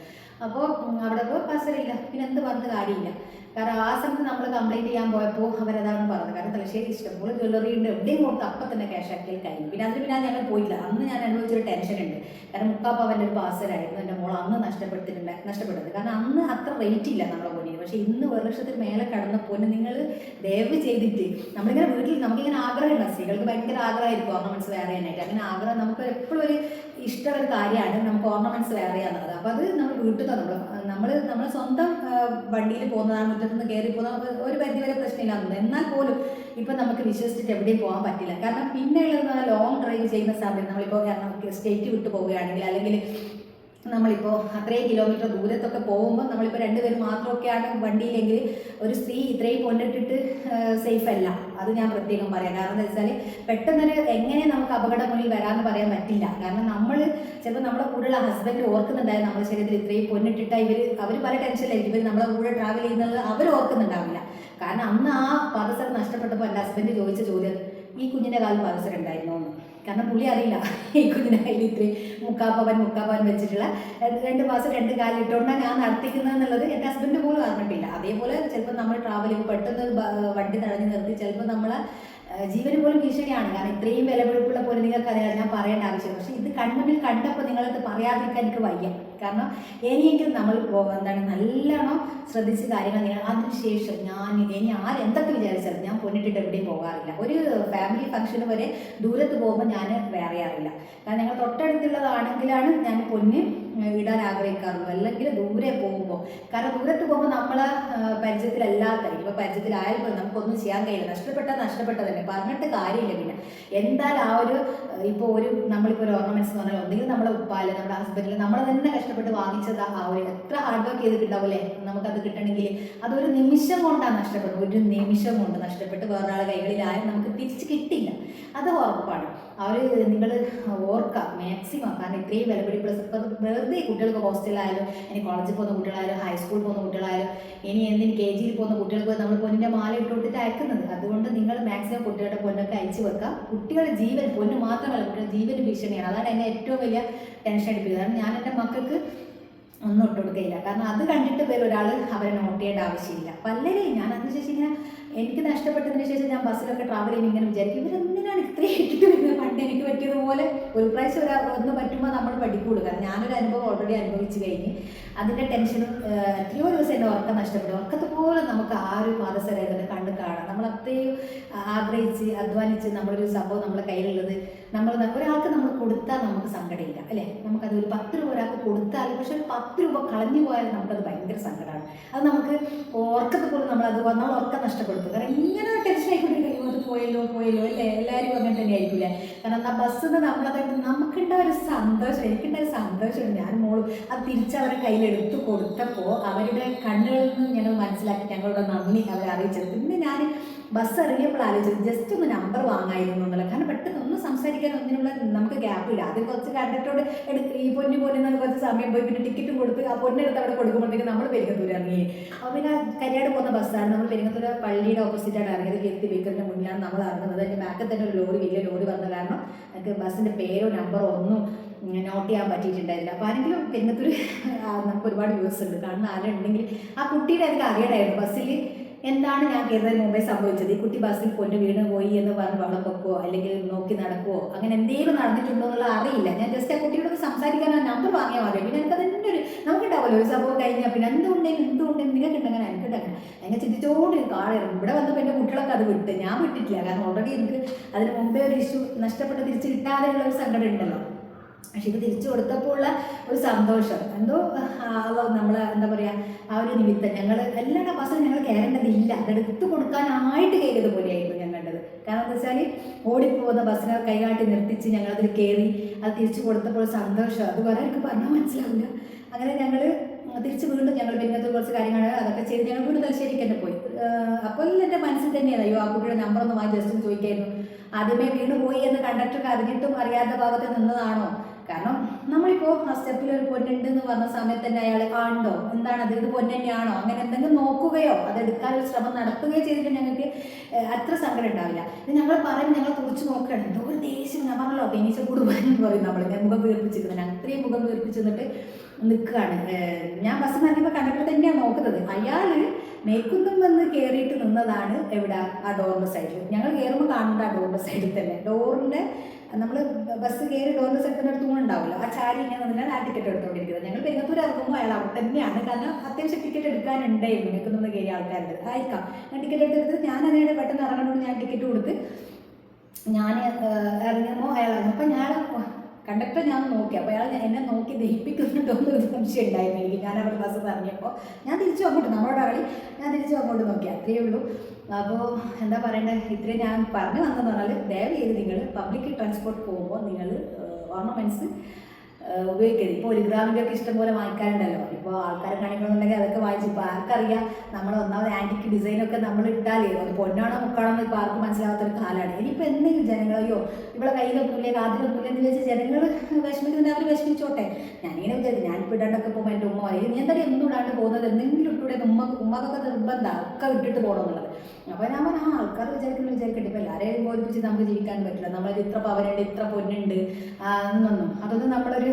അപ്പോൾ അവിടെ പോയി പാദസരയില്ല. പിന്നെ എന്ത് പറഞ്ഞിട്ട് കാര്യമില്ല. കാരണം ആ സമയത്ത് നമ്മൾ കംപ്ലൈൻറ്റ് ചെയ്യാൻ പോയപ്പോൾ അവരതാണ് പറഞ്ഞത്. കാരണം തലശ്ശേരി ഇഷ്ടംപോലെ ജ്വല്ലറി ഉണ്ട്, എവിടെയും കൊടുത്ത് അപ്പം തന്നെ ക്യാഷ് ആക്കിയാൽ കഴിഞ്ഞു. പിന്നെ അതിന് പിന്നെ ഞങ്ങൾ പോയില്ല. അന്ന് ഞാൻ അനുഭവിച്ചൊരു ടെൻഷനുണ്ട്. കാരണം 3 പവൻ്റെ ഒരു പാസരായിരുന്നു എൻ്റെ മോൾ അന്ന് നഷ്ടപ്പെട്ടത്. കാരണം അന്ന് അത്ര റേറ്റ് ഇല്ല നമ്മുടെ പൊന്നിന്. പക്ഷേ ഇന്ന് 1 ലക്ഷത്തിന് മേലെ കടന്ന പൊന്ന് നിങ്ങൾ ദയവ് ചെയ്തിട്ട്, നമ്മളിങ്ങനെ വീട്ടിൽ നമുക്കിങ്ങനെ ആഗ്രഹമില്ല, സ്ത്രീകൾക്ക് ഭയങ്കര ആഗ്രഹമായിരിക്കും ഓർണമെൻറ്റ്സ് വേറെ ചെയ്യാനായിട്ട്. അങ്ങനെ ആഗ്രഹം നമുക്ക് എപ്പോഴും ഒരു ഇഷ്ടമുള്ള കാര്യമാണ് നമുക്ക് ഓർണമെൻറ്റ്സ് വേറെ ചെയ്യാന്നുള്ളത്. അപ്പോൾ അത് നമ്മൾ വീട്ടിൽ നമ്മൾ സ്വന്തം വണ്ടിയിൽ പോകുന്നതാണ്, മുറ്റത്തുനിന്ന് കയറി പോകുന്ന ഒരു പരിധിവരെ പ്രശ്നമില്ലാന്നുള്ളത്. എന്നാൽ പോലും ഇപ്പം നമുക്ക് വിശ്വസിച്ചിട്ട് എവിടെയും പോകാൻ പറ്റില്ല. കാരണം പിന്നെയുള്ളത് ലോങ് ഡ്രൈവ് ചെയ്യുന്ന സമയത്ത് നമ്മളിപ്പോൾ സ്റ്റേറ്റ് വിട്ട് പോവുകയാണെങ്കിൽ, അല്ലെങ്കിൽ നമ്മളിപ്പോൾ അത്രയും കിലോമീറ്റർ ദൂരത്തൊക്കെ പോകുമ്പോൾ നമ്മളിപ്പോൾ 2 പേര് മാത്രമൊക്കെയാണ് വണ്ടിയിലെങ്കിൽ ഒരു സ്ത്രീ ഇത്രയും കൊണ്ടിട്ടിട്ട് സേഫ് അല്ല. അത് ഞാൻ പ്രത്യേകം പറയാം. കാരണം എന്താ വെച്ചാൽ പെട്ടെന്നൊരു എങ്ങനെ നമുക്ക് അപകടം മുന്നിൽ വരാമെന്ന് പറയാൻ പറ്റില്ല. കാരണം നമ്മൾ ചിലപ്പോൾ നമ്മുടെ കൂടെയുള്ള ഹസ്ബൻഡ് ഓർക്കുന്നുണ്ടായിരുന്നു നമ്മുടെ ശരീരത്തിൽ ഇത്രയും പൊന്നിട്ടിട്ട് അവർ പല ടെൻഷനിലായിരിക്കും. ഇവർ നമ്മളെ കൂടെ ട്രാവൽ ചെയ്യുന്നത് അവർ ഓർക്കുന്നുണ്ടാവില്ല. കാരണം അന്ന് ആ പാദസരം നഷ്ടപ്പെട്ടപ്പോൾ എൻ്റെ ഹസ്ബൻഡ് ചോദിച്ച ചോദ്യം, ഈ കുഞ്ഞിൻ്റെ കാലിൽ പാദസരം ഉണ്ടായിരുന്നോ എന്ന്. കാരണം പുള്ളി അറിയില്ല ഈ കുഞ്ഞിൻ്റെ കയ്യിൽ ഇത്രയും മുക്കാപ്പവൻ വെച്ചിട്ടുള്ള 2 മാസം 2 കാലം ഇട്ടുകൊണ്ടാണ് ഞാൻ നടത്തിക്കുന്നത് എന്നുള്ളത് എൻ്റെ ഹസ്ബൻഡ് പോലും അറിഞ്ഞിട്ടില്ല. അതേപോലെ ചിലപ്പോൾ നമ്മൾ ട്രാവലിംഗ് പെട്ടെന്ന് വണ്ടി തടഞ്ഞു നിർത്തി ചിലപ്പോൾ നമ്മളെ ജീവന് പോലും ഭീഷണിയാണ്. കാരണം ഇത്രയും വിലപിടിപ്പുള്ള പോലെ നിങ്ങൾക്ക് അറിയാം, ഞാൻ പറയേണ്ട ആവശ്യം. പക്ഷേ ഇത് കൺമുന്നിൽ കണ്ടപ്പോൾ നിങ്ങളത് പറയാതിരിക്കാൻ എനിക്ക് വയ്യ. കാരണം ഇനിയെങ്കിലും നമ്മൾ എന്താണ് നല്ലോണം ശ്രദ്ധിച്ച് കാര്യങ്ങൾ നിങ്ങൾ അതിനുശേഷം ഇനി ആരെന്തൊക്കെ വിചാരിച്ചാലും ഞാൻ പൊന്നിട്ടിട്ട് എവിടെയും പോകാറില്ല. ഒരു ഫാമിലി ഫംഗ്ഷന് വരെ ദൂരത്ത് പോകുമ്പോൾ ഞാൻ വേറെ അറിയില്ല. കാരണം ഞങ്ങൾ തൊട്ടടുത്തുള്ളതാണെങ്കിലാണ് ഞാൻ പൊന്ന് ഇടാൻ ആഗ്രഹിക്കാറുള്ളൂ. അല്ലെങ്കിൽ ദൂരെ പോകുമ്പോൾ, കാരണം ദൂരത്ത് പോകുമ്പോൾ നമ്മളെ പരിചയത്തിലല്ലാത്ത, ഇപ്പോൾ പരിചയത്തിലായാലും നമുക്കൊന്നും ചെയ്യാൻ കഴിയില്ല. നഷ്ടപ്പെട്ടത് തന്നെ പറഞ്ഞിട്ട് കാര്യമില്ല. പിന്നെ എന്തായാലും ആ ഒരു ഇപ്പോൾ നമ്മളിപ്പോൾ ഒരു ഓർണമെന്റ്സ് എന്ന് പറഞ്ഞാൽ ഒന്നുകിൽ നമ്മുടെ ഉപ്പാല് നമ്മുടെ ഹസ്ബൻഡിൽ നമ്മൾ തന്നെ കഷ്ടപ്പെട്ട് വാങ്ങിച്ചത് ആ ഒരു എത്ര ഹാർഡ് വർക്ക് ചെയ്തിട്ടുണ്ടാവില്ലേ നമുക്കത് കിട്ടണമെങ്കിൽ, അതൊരു നിമിഷം കൊണ്ടാണ് നഷ്ടപ്പെടുന്നത്. ഒരു നിമിഷം കൊണ്ട് നഷ്ടപ്പെട്ട് വേറൊരാളെ കൈകളിലായാലും നമുക്ക് തിരിച്ച് കിട്ടില്ല, അത് ഉറപ്പാണ്. നിങ്ങൾ ഓർക്കുക മാക്സിമം. കാരണം ഇത്രയും വിലപിടിപ്പുള്ള വെറുതെ കുട്ടികൾക്ക് ഹോസ്റ്റലായാലും ഇനി കോളേജിൽ പോകുന്ന കുട്ടികളായാലും ഹൈസ്കൂളിൽ പോകുന്ന കുട്ടികളായാലും ഇനി എന്തിന് KG പോകുന്ന കുട്ടികൾക്ക് നമ്മൾ പൊന്നിൻ്റെ മാല ഇട്ട് കൊടുത്തിട്ട് അയക്കുന്നത്. അതുകൊണ്ട് നിങ്ങൾ മാക്സിമം കുട്ടികളുടെ പൊന്നൊക്കെ അയച്ചു വെക്കുക. കുട്ടികളുടെ ജീവൻ, പൊന്ന് മാത്രമല്ല കുട്ടികളുടെ ജീവന് ഭീഷണിയാണ്. അതാണ് എന്നെ ഏറ്റവും വലിയ ടെൻഷൻ അടിപ്പിക്കുന്നത്. കാരണം ഞാൻ എൻ്റെ മക്കൾക്ക് ഒന്നും ഇട്ട് കൊടുക്കുകയില്ല. കാരണം അത് കണ്ടിട്ട് ഒരാൾ അവരെ നോട്ട് ചെയ്യേണ്ട ആവശ്യമില്ല. പലരെയും ഞാൻ അതിനുശേഷം ഇങ്ങനെ എനിക്ക് നഷ്ടപ്പെട്ടതിന് ശേഷം ഞാൻ ബസ്സിലൊക്കെ ട്രാവൽ ചെയ്യുമ്പോൾ ഇങ്ങനെ വിചാരിക്കും, ഇവരെന്തിനാണ് ഇത്രയും ഇട്ടിട്ട് വരുന്നത്? പണ്ട് എനിക്ക് പറ്റിയതുപോലെ ഒരു പ്രാവശ്യം ഒന്ന് പറ്റുമ്പോൾ നമ്മൾ പഠിക്കുള്ളൂ. കാരണം ഞാനൊരു അനുഭവം ഓൾറെഡി അനുഭവിച്ച് കഴിഞ്ഞ് അതിൻ്റെ ടെൻഷനും എത്രയോ ദിവസം എൻ്റെ ഉറക്കം നഷ്ടപ്പെടും. ഉറക്കത്തുപോലെ നമുക്ക് ആ ഒരു പാദസരം കണ്ട് കാണാം. നമ്മൾ അത്രയും ആഗ്രഹിച്ച് അധ്വാനിച്ച് നമ്മളൊരു സംഭവം നമ്മളെ കയ്യിലുള്ളത് ഒരാൾക്ക് നമ്മൾ കൊടുത്താൽ നമുക്ക് സങ്കടമില്ല അല്ലേ? നമുക്കത് ഒരു 10 രൂപ ഒരാൾക്ക് കൊടുത്താൽ, പക്ഷെ ഒരു 10 രൂപ കളഞ്ഞു പോയാൽ നമുക്കത് ഭയങ്കര സങ്കടമാണ്. അത് നമുക്ക് ഉറക്കത്തിൽ പോലും നമ്മൾ ഉറക്കം നഷ്ടപ്പെടുത്തും. കാരണം ഇങ്ങനെ ടെൻഷൻ ആയിക്കൊണ്ടിരിക്കും, അത് പോയല്ലോ അല്ലേ? എല്ലാവരും അങ്ങനെ തന്നെ ആയിരിക്കില്ലേ? കാരണം ആ ബസ്സിൽ നിന്ന് നമ്മളതായിട്ട് നമുക്കുണ്ടായ ഒരു സന്തോഷം, എനിക്കുണ്ടായ സന്തോഷമാണ്. ഞാൻ മോളും അത് തിരിച്ചവരെ കയ്യിലെടുത്ത് കൊടുത്തപ്പോൾ അവരുടെ കണ്ണുകളിൽ നിന്ന് ഞങ്ങൾ മനസ്സിലാക്കി ഞങ്ങളുടെ നന്ദി അവരെ അറിയിച്ചത്. പിന്നെ ഞാൻ ബസ് ഇറങ്ങിയപ്പോൾ ആലോചിച്ചത് ജസ്റ്റ് ഒന്ന് നമ്പർ വാങ്ങായിരുന്നു എന്നല്ല. കാരണം പെട്ടെന്ന് ഒന്ന് സംസാരിക്കാൻ ഒന്നിനുള്ള നമുക്ക് ഗ്യാപ്പില്ല. ആദ്യം കുറച്ച് കണ്ടക്ടറോട് ഈ പൊന്നു പോലെന്ന് കുറച്ച് സമയം പോയി, പിന്നെ ടിക്കറ്റും കൊടുത്ത് ആ പൊന്നെടുത്ത് അവിടെ കൊടുക്കുമ്പോഴത്തേക്ക് നമ്മൾ പെരിങ്ങത്തൂർ ഇറങ്ങി. അപ്പോൾ പിന്നെ കരിയാട് പോകുന്ന ബസ്സാണ്. നമ്മൾ പെരിങ്ങത്തൂർ പള്ളിയുടെ ഓപ്പോസിറ്റാണ് ഇറങ്ങിയത്. കീർത്തി ബേക്കറിൻ്റെ മുന്നിലാണ് നമ്മൾ ഇറങ്ങുന്നത്. അതിൻ്റെ ബാക്കിൽ തന്നെ ഒരു വലിയ ലോറി വന്ന കാരണം നമുക്ക് ബസ്സിൻ്റെ പേരോ നമ്പറോ ഒന്നും നോട്ട് ചെയ്യാൻ പറ്റിയിട്ടുണ്ടായില്ല. അപ്പോൾ ആരെങ്കിലും പെരിങ്ങത്തൂർ നമുക്ക് ഒരുപാട് വ്യൂസ് ഉണ്ട്. കാരണം ആരുണ്ടെങ്കിൽ ആ കുട്ടിയുടെ അതിൽ അറിയണമായിരുന്നു ബസ്സിൽ എന്താണ് ഞാൻ കയറുന്നതിന് മുമ്പേ സംഭവിച്ചത്. ഈ കുട്ടി ബസ്സിൽ പൊന്നു വീണ് പോയി എന്ന് പറഞ്ഞ് വെള്ളം വെക്കുവോ അല്ലെങ്കിൽ നോക്കി നടക്കുവോ അങ്ങനെ എന്തെങ്കിലും നടന്നിട്ടുണ്ടോ എന്നുള്ള അറിയില്ല. ഞാൻ ജസ്റ്റ് ആ കുട്ടിയോട് സംസാരിക്കാൻ ആ നമ്പർ വാങ്ങിയാൽ മതി. പിന്നെ എനിക്ക് അതിൻ്റെ നമുക്കുണ്ടാവുമല്ലോ ഒരു സംഭവം കഴിഞ്ഞാൽ പിന്നെ എന്തുകൊണ്ടെങ്കിലും നിങ്ങൾക്കുണ്ടെങ്കിൽ എനിക്കുണ്ടെങ്കിൽ അങ്ങനെ ചിന്തിച്ചോണ്ട് കാളായിരുന്നു. ഇവിടെ വന്നപ്പോൾ എൻ്റെ കുട്ടികളൊക്കെ അത് വിട്ട്, ഞാൻ വിട്ടിട്ടില്ല. കാരണം ഓൾറെഡി എനിക്ക് അതിന് മുമ്പേ ഒരു ഇഷ്യൂ നഷ്ടപ്പെട്ട് തിരിച്ച് കിട്ടാതെയുള്ള ഒരു സങ്കടം ഉണ്ടല്ലോ. പക്ഷെ ഇത് തിരിച്ചു കൊടുത്തപ്പോൾ ഉള്ള ഒരു സന്തോഷം എന്തോ നമ്മളെ എന്താ പറയുക, ആ ഒരു നിമിത്തം ഞങ്ങൾ എല്ലാ ബസ്സിലും ഞങ്ങൾ കയറേണ്ടതില്ല, അതെടുത്ത് കൊടുക്കാനായിട്ട് കയറിയത് പോലെയായിരുന്നു ഞാൻ കണ്ടത്. കാരണം എന്താ വെച്ചാൽ ഓടിപ്പോകുന്ന ബസ്സിനെ കൈകാട്ടി നിർത്തിച്ച് ഞങ്ങളതിൽ കയറി അത് തിരിച്ചു കൊടുത്തപ്പോൾ സന്തോഷം അത് വേറെ എനിക്ക് പറഞ്ഞാൽ മനസ്സിലാവില്ല. അങ്ങനെ ഞങ്ങൾ തിരിച്ച് വീണ്ടും ഞങ്ങൾ പെരിങ്ങത്തൂർ കുറച്ച് കാര്യങ്ങൾ അതൊക്കെ ചെയ്ത് ഞങ്ങൾ വീണ്ടും തലശ്ശേരിക്ക് തന്നെ പോയി. അപ്പോൾ എൻ്റെ മനസ്സിൽ തന്നെയാണ് അയ്യോ ആ കുട്ടിയുടെ നമ്പർ ഒന്ന് വാങ്ങി ജസ്റ്റ് ചോദിക്കായിരുന്നു. ആദ്യമേ വീണ് പോയി എന്ന് കണ്ടക്ടർക്ക് അറിഞ്ഞിട്ടും അറിയാത്ത ഭാഗത്ത് നിന്നതാണോ? കാരണം നമ്മളിപ്പോൾ ആ സ്റ്റെപ്പിൽ ഒരു പൊന്നുണ്ട് എന്ന് പറഞ്ഞ സമയത്ത് തന്നെ അയാൾ ആണ്ടോ എന്താണത്, ഇത് പൊന്നു തന്നെയാണോ, അങ്ങനെ എന്തെങ്കിലും നോക്കുകയോ അതെടുക്കാനൊരു ശ്രമം നടത്തുകയോ ചെയ്തിട്ട് ഞങ്ങൾക്ക് അത്ര സങ്കടം ഉണ്ടാവില്ല. ഇത് ഞങ്ങൾ പറയും ഞങ്ങൾ കുറിച്ച് നോക്കുകയാണ്. എന്തോ ഒരു ദേഷ്യം ഞാൻ പറഞ്ഞല്ലോ തേനീച്ച കൂടുവാനും പറയും നമ്മൾ. ഞാൻ മുഖം വീർപ്പിച്ചിരുന്നത് അത്രയും മുഖം വീർപ്പിച്ച് നിന്നിട്ട് നിൽക്കുകയാണ്. ഞാൻ ബസ്സിൽ നിറങ്ങിയപ്പോൾ കണ്ടക്ടർ തന്നെയാണ് നോക്കുന്നത്. അയാൾ മേൽക്കുന്നം വന്ന് കയറിയിട്ട് നിന്നതാണ് എവിടെ, ആ ഡോറിൻ്റെ സൈഡിൽ. ഞങ്ങൾ കയറുമ്പോൾ കാണുന്നുണ്ട് ആ ഡോറിൻ്റെ സൈഡിൽ തന്നെ. ഡോറിൻ്റെ നമ്മൾ ബസ് കയറി ഡോറിൻ്റെ സെക്ടറിൻ്റെ അടുത്ത് ഉണ്ടാവില്ല, ആ ചാരി ഇങ്ങനെ നിന്നിട്ടാണ് ആ ടിക്കറ്റ് എടുത്തുകൊണ്ടിരിക്കുന്നത്. ഞങ്ങൾ പെരിങ്ങത്തൂർ ഇറങ്ങുമ്പോൾ അയാൾ അവിടെ തന്നെയാണ്. കാരണം അത്യാവശ്യം ടിക്കറ്റ് എടുക്കാനുണ്ടായിരുന്നു മേൽക്കുന്ന കയറിയ ആൾക്കാരുടെ ആയിരിക്കാം. ഞാൻ ടിക്കറ്റ് എടുത്തെടുത്ത് ഞാൻ അതിനെ പെട്ടെന്ന് ഇറങ്ങണമെന്ന് ഞാൻ ടിക്കറ്റ് കൊടുത്ത് ഞാൻ ഇറങ്ങുമ്പോൾ അയാൾ ഇറങ്ങും. അപ്പം ഞാൻ കണ്ടക്ടർ ഞാൻ നോക്കി. അപ്പോൾ അയാൾ എന്നെ നോക്കി ദഹിപ്പിക്കുന്നുണ്ടോ എന്നൊരു സംശയം ഉണ്ടായിരുന്നു എനിക്ക്. ഞാൻ അവിടെ ബസ് പറഞ്ഞപ്പോൾ ഞാൻ തിരിച്ചു അങ്ങോട്ട് നമ്മളോട് കളി ഞാൻ തിരിച്ചു അങ്ങോട്ട് നോക്കി, അത്രയേ ഉള്ളൂ. അപ്പോൾ എന്താ പറയേണ്ടത്, ഇത്രയും ഞാൻ പറഞ്ഞു വന്നതെന്ന് പറഞ്ഞാൽ ദയവ് ചെയ്ത് നിങ്ങൾ പബ്ലിക് ട്രാൻസ്പോർട്ട് പോകുമ്പോൾ നിങ്ങൾ ഓർണമെൻറ്റ്സ് ഉപയോഗിക്കരുത്. ഇപ്പോൾ 1 ഗ്രാമിൻ്റെ ഒക്കെ ഇഷ്ടംപോലെ വാങ്ങിക്കാറുണ്ടല്ലോ. ഇപ്പോൾ ആൾക്കാരെ കാണിക്കണമെന്നുണ്ടെങ്കിൽ അതൊക്കെ വാങ്ങിച്ച് ഇപ്പോൾ ആർക്കറിയാം നമ്മൾ ഒന്നാമത് ആൻറ്റിക്ക് ഡിസൈനൊക്കെ നമ്മൾ ഇട്ടാലേ അത് പൊന്നാണോ മുക്കാണോ എന്ന് ഇപ്പോൾ ആർക്കും മനസ്സിലാവാത്തൊരു കാലമാണ്. ഇനിയിപ്പോൾ എന്തെങ്കിലും ജനങ്ങളെയോ ഇവിടെ കയ്യിലൊന്നുമില്ലേ കാതിലൊന്നുമില്ല എന്ന് വെച്ചാൽ ജനങ്ങൾ വിഷമിക്കുന്നുണ്ട്, അവർ വിഷമിച്ചോട്ടെ. ഞാനിങ്ങനെ വിചാരിച്ചു ഞാനിപ്പോൾ ഇടാണ്ടൊക്കെ പോകുമ്പോൾ എൻ്റെ ഉമ്മ പറയും നീ എന്തായാലും ഒന്നും ഇടാണ്ട് പോകുന്നത് എന്തെങ്കിലും ഇട്ടൂടെ, ഉമ്മക്കൊക്കെ നിർബന്ധം ഒക്കെ ഇട്ടിട്ട് പോകണം എന്നുള്ളത്. അപ്പോൾ ഞാൻ പറഞ്ഞു ആൾക്കാർ വിചാരിക്കട്ടെ, ഇപ്പോൾ എല്ലാവരെയും ബോധിപ്പിച്ച് നമുക്ക് ജീവിക്കാൻ പറ്റില്ല, നമ്മളൊരു ഇത്ര പവനുണ്ട് ഇത്ര പൊന്നുണ്ട് അതൊന്നും നമ്മളൊരു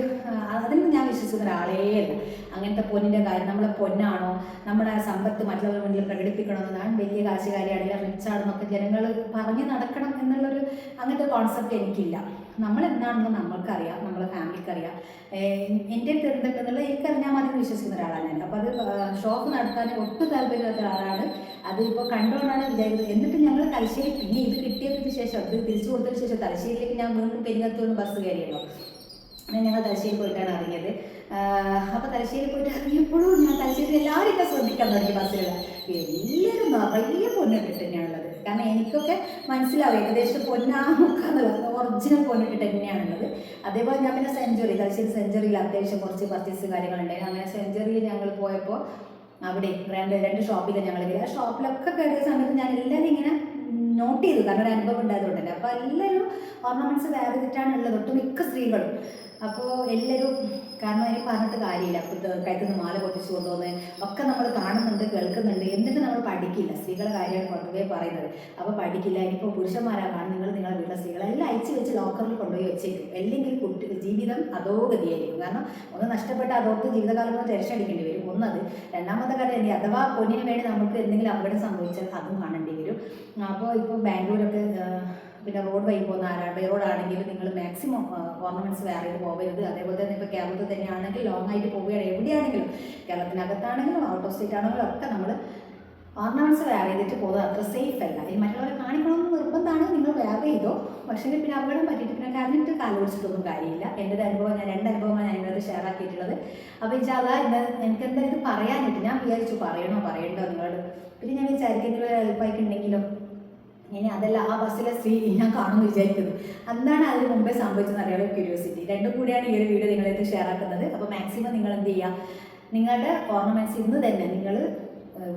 അതിനൊന്നും ഞാൻ വിശ്വസിക്കുന്ന ഒരാളേ അല്ല. അങ്ങനത്തെ പൊന്നിൻ്റെ കാര്യം നമ്മളെ പൊന്നാണോ നമ്മുടെ സമ്പത്ത് മറ്റുള്ളവരുടെ മുന്നിൽ പ്രകടിപ്പിക്കണമെന്നാണ് വലിയ കാശുകാരിയാണെങ്കിൽ റിച്ചാണെന്നൊക്കെ ജനങ്ങൾ പറഞ്ഞ് നടക്കണം എന്നുള്ളൊരു അങ്ങനത്തെ കോൺസെപ്റ്റ് എനിക്കില്ല. നമ്മളെന്താണെന്ന് നമ്മൾക്കറിയാം, നമ്മളെ ഫാമിലിക്കറിയാം, എൻ്റെ എന്തുണ്ടെന്നുള്ളത് എനിക്കറിഞ്ഞാൽ മതി എന്ന് വിശ്വസിക്കുന്ന ഒരാളാണ് ഞാൻ. അപ്പോൾ അത് ഷോപ്പ് നടത്താൻ ഒട്ടും താല്പര്യമില്ലാത്ത ഒരാളാണ്. അത് ഇപ്പോൾ കണ്ടുകൊണ്ടാണ് വിചാരിക്കുന്നത്. എന്നിട്ട് ഞങ്ങൾ തലശ്ശേരി പിന്നെ ഇത് കിട്ടിയതിന് ശേഷം ഇത് തിരിച്ചു കൊടുത്തതിന് ശേഷം തലശ്ശേരിയിലേക്ക് ഞാൻ വീണ്ടും പെരിങ്ങത്തൂന്ന് ബസ് കയറിയല്ലോ. അങ്ങനെ ഞങ്ങൾ തലശ്ശേരി പോയിട്ടാണ് ഇറങ്ങിയത്. അപ്പോൾ തലശ്ശേരി പോയിട്ട് ഇറങ്ങിയപ്പോഴും ഞാൻ തലശ്ശേരി എല്ലാവരും ശ്രദ്ധിക്കാൻ തുടങ്ങി. ബസ്സിലുള്ള എല്ലാവരും നിറയെ പൊന്നിട്ടിട്ട് തന്നെയാണുള്ളത്. കാരണം എനിക്കൊക്കെ മനസ്സിലാവും ഏകദേശം പൊന്നാമുക്കാന്നുള്ളത് ഒറിജിനൽ പൊന്നിട്ടിട്ട് തന്നെയാണുള്ളത്. അതേപോലെ ഞാൻ പിന്നെ തലശ്ശേരി സെഞ്ചുറിയിൽ അത്യാവശ്യം കുറച്ച് പർച്ചേസ് കാര്യങ്ങളുണ്ടായിരുന്നു. അങ്ങനെ സെഞ്ചുറിയിൽ ഞങ്ങൾ പോയപ്പോൾ അവിടെ രണ്ട് ഷോപ്പിൽ ഞങ്ങൾ കയറി. ആ ഷോപ്പിലൊക്കെ കയറിയ സമയത്ത് ഞാൻ എല്ലാവരും ഇങ്ങനെ നോട്ട് ചെയ്തു, കാരണം ഒരു അനുഭവം ഉണ്ടായതുകൊണ്ടല്ലേ. അപ്പോൾ എല്ലാവരും ഓർണമെൻറ്റ്സ് വേറെ ചെയ്തിട്ടാണ് ഉള്ളത്, ഒട്ടുമിക്ക സ്ത്രീകളും. അപ്പോൾ എല്ലാവരും കാരണം അതിന് പറഞ്ഞിട്ട് കാര്യമില്ല. കഴുത്തുനിന്ന് മാല പൊട്ടിച്ചു കൊണ്ടുവന്ന് ഒക്കെ നമ്മൾ കാണുന്നുണ്ട് കേൾക്കുന്നുണ്ട്, എന്നിട്ട് നമ്മൾ പഠിക്കില്ല. സ്ത്രീകളുടെ കാര്യമാണ് പൊതുവേ പറയുന്നത്. അപ്പോൾ പഠിക്കില്ല. ഇനിയിപ്പോൾ പുരുഷന്മാരാണ് കാണുന്നത്, നിങ്ങളുടെ വീട്ടിലെ സ്ത്രീകളെല്ലാം അയച്ചു വെച്ച് ലോക്കറിൽ കൊണ്ടുപോയി വെച്ചേക്കും. അല്ലെങ്കിൽ ജീവിതം അധോഗതിയായിരിക്കും. കാരണം ഒന്ന് നഷ്ടപ്പെട്ട അതോർത്ത് ജീവിതകാലം കൊണ്ട് രക്ഷടിക്കേണ്ടി വരും. ഒന്നത്. രണ്ടാമത്തെ കാര്യം അഥവാ പൊന്നിന് വേണ്ടി നമുക്ക് എന്തെങ്കിലും അപകടം സംഭവിച്ചാൽ അതും കാണേണ്ടി വരും. അപ്പോൾ ഇപ്പോൾ ബാംഗ്ലൂരൊക്കെ പിന്നെ റോഡ് വഴി പോകുന്ന ആരാണ് റോഡാണെങ്കിൽ നിങ്ങൾ മാക്സിമം ഓർണമെൻറ്റ്സ് വേറെ ചെയ്ത് പോകരുത്. അതേപോലെ തന്നെ ഇപ്പോൾ കേരളത്തിൽ തന്നെയാണെങ്കിൽ ലോങ് ആയിട്ട് പോവുകയാണ്, എവിടെയാണെങ്കിലും കേരളത്തിനകത്താണെങ്കിലും ഔട്ട് ഓഫ് സ്റ്റേറ്റ് ആണെങ്കിലും ഒക്കെ നമ്മൾ ഓർണമെൻറ്റ്സ് വേറെ ചെയ്തിട്ട് പോകുന്നത് അത്ര സേഫ് അല്ല. ഈ മറ്റുള്ളവരെ കാണിക്കണമെന്ന് നിർബന്ധമാണ്, നിങ്ങൾ വേറെ ചെയ്തോ. പക്ഷേ പിന്നെ അപകടം പറ്റിയിട്ട് പിന്നെ കരഞ്ഞിട്ട് കാലോടിച്ചിട്ടൊന്നും കാര്യമില്ല. എൻ്റെ അനുഭവം ഞാൻ 2 അനുഭവമാണ് ഞാൻ ഇതിനകത്ത് ഷെയർ ആക്കിയിട്ടുള്ളത്. അപ്പോൾ ഇൻഷാല്ലാ എനിക്ക് എന്തായാലും ഇത് പറയാനായിട്ട് ഞാൻ വിചാരിച്ചു പറയണോ നിങ്ങളോട്. പിന്നെ ഞാൻ വിചാരിക്കുന്നെങ്കിലും ഒരു ഹെൽപ്പായിട്ടുണ്ടെങ്കിലും ഇനി അതല്ല ആ ബസ്സിലെ സ്ത്രീ ഞാൻ കാണുമെന്ന് വിചാരിക്കുന്നു. എന്താണ് അതിന് മുമ്പേ സംഭവിച്ചതെന്ന് അറിയാനുള്ള ക്യൂരിയോസിറ്റി. രണ്ടും കൂടിയാണ് ഈ ഒരു വീഡിയോ നിങ്ങളായിട്ട് ഷെയർ ആക്കുന്നത്. അപ്പോൾ മാക്സിമം നിങ്ങൾ എന്ത് ചെയ്യുക, നിങ്ങളുടെ ഓർണമെൻറ്റ്സ് ഇന്ന് തന്നെ നിങ്ങൾ